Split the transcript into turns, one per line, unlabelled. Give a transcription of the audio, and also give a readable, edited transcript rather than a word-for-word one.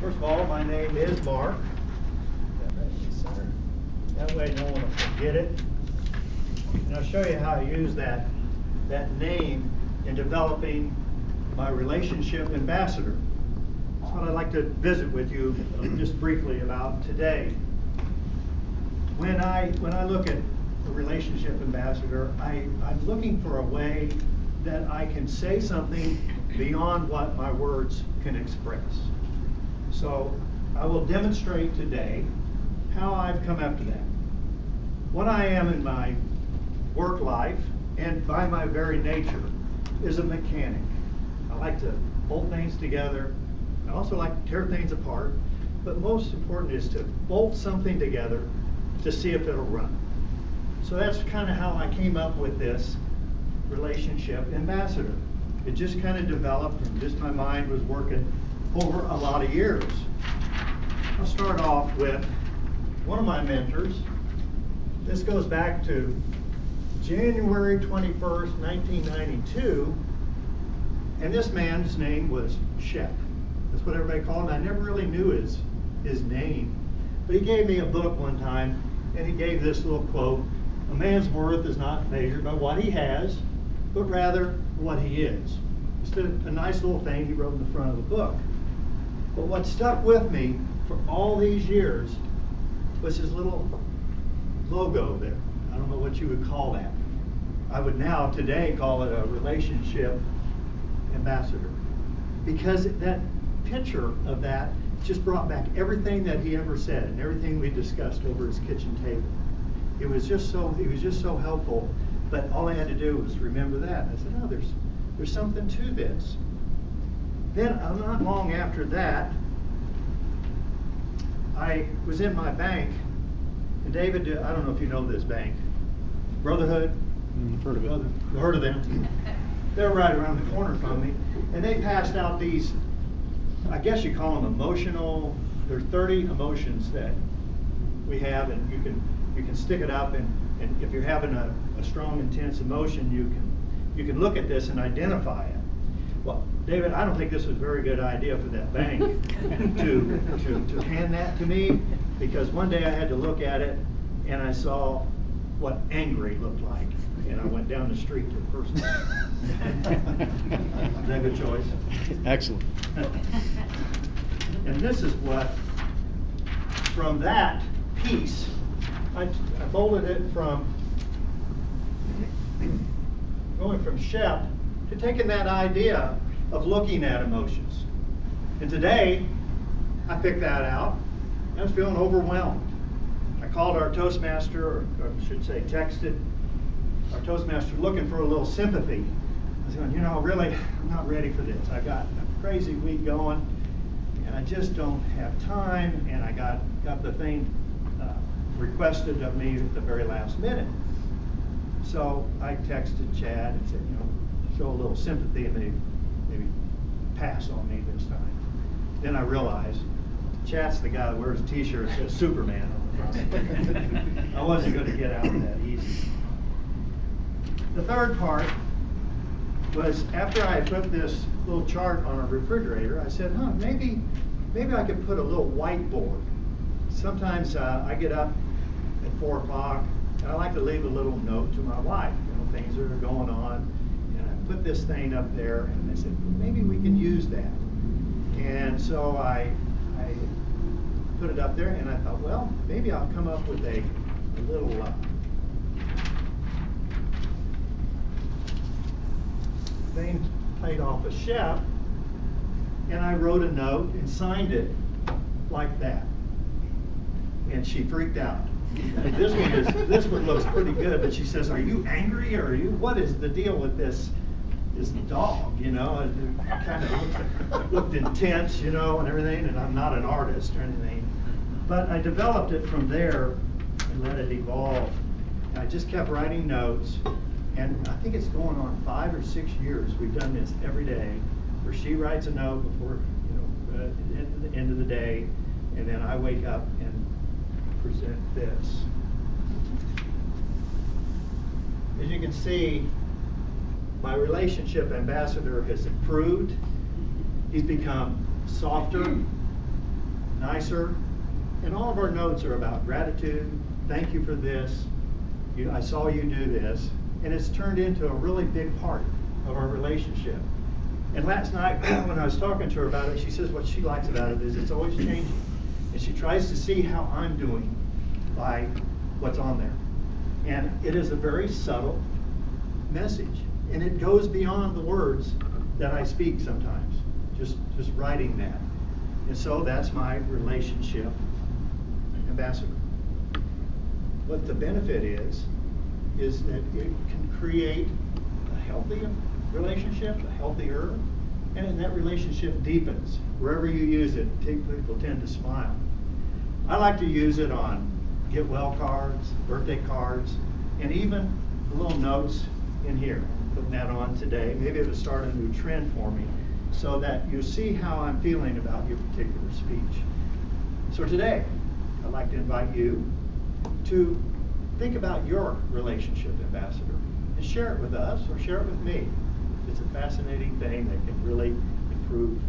First of all, my name is Mark. That way no one will forget it. And I'll show you how I use that name in developing my relationship ambassador. That's what I'd like to visit with you just briefly about today. When I look at a relationship ambassador, I'm looking for a way that I can say something beyond what my words can express. So I will demonstrate today how I've come up to that. What I am in my work life, and by my very nature, is a mechanic. I like to bolt things together. I also like to tear things apart, but most important is to bolt something together to see if it'll run. So that's kind of how I came up with this relationship ambassador. It just kind of developed, and just my mind was working over a lot of years. I'll start off with one of my mentors. This goes back to January 21st, 1992, and this man's name was Shep. That's what everybody called him. I never really knew his name, but he gave me a book one time, and he gave this little quote: "A man's worth is not measured by what he has, but rather what he is." Just a nice little thing he wrote in the front of the book. But what stuck with me for all these years was his little logo there. I don't know what you would call that. I would now today call it a relationship ambassador, because that picture of that just brought back everything that he ever said and everything we discussed over his kitchen table. He was just so helpful, but all I had to do was remember that. I said, oh, there's something to this. Then not long after that, I was in my bank, and David, I don't know if you know this bank, Brotherhood.
Heard of it.
Heard of them. They're right around the corner from me, and they passed out these, I guess you call them emotional. There's 30 emotions that we have, and you can stick it up, and if you're having a strong, intense emotion, you can look at this and identify it. Well, David, I don't think this was a very good idea for that bank to hand that to me, because one day I had to look at it and I saw what angry looked like, and I went down the street to the person. Is that a good choice?
Excellent.
And this is what, from that piece, I bolted it from going from Shep to taking that idea of looking at emotions. And today, I picked that out. I was feeling overwhelmed. I called our Toastmaster, or I should say texted our Toastmaster, looking for a little sympathy. I was going, really, I'm not ready for this. I got a crazy week going, and I just don't have time, and I got the thing requested of me at the very last minute. So I texted Chad and said, show a little sympathy and maybe pass on me this time. Then I realized Chad's the guy that wears a t-shirt that says Superman on the front. I wasn't going to get out of that easy. The third part was, after I put this little chart on a refrigerator, I said, maybe I could put a little whiteboard. Sometimes I get up at 4 o'clock, and I like to leave a little note to my wife, things that are going on. And I put this thing up there, and I said, maybe we can use that. And so I put it up there, and I thought, well, maybe I'll come up with a little thing played off a Shep, and I wrote a note and signed it like that. And she freaked out. This one looks pretty good, but she says, "Are you angry, or what is the deal with this dog?" It kind of looked intense, and everything. And I'm not an artist or anything, but I developed it from there and let it evolve. And I just kept writing notes, and I think it's going on 5 or 6 years. We've done this every day, where she writes a note before at the end of the day, and then I wake up and present this. As you can see, my relationship ambassador has improved. He's become softer. nicer. And all of our notes are about gratitude. Thank you for this. I saw you do this. And it's turned into a really big part of our relationship. And last night, when I was talking to her about it, she says what she likes about it is it's always changing. And she tries to see how I'm doing by what's on there. And it is a very subtle message. And it goes beyond the words that I speak sometimes, just writing that. And so that's my relationship ambassador. What the benefit is that it can create a healthier relationship, a healthier, and that relationship deepens. Wherever you use it, people tend to smile. I like to use it on get well cards, birthday cards, and even little notes in here. I'm putting that on today. Maybe it'll start a new trend for me so that you see how I'm feeling about your particular speech. So today, I'd like to invite you to think about your relationship ambassador and share it with us or share it with me. It's a fascinating thing that can really improve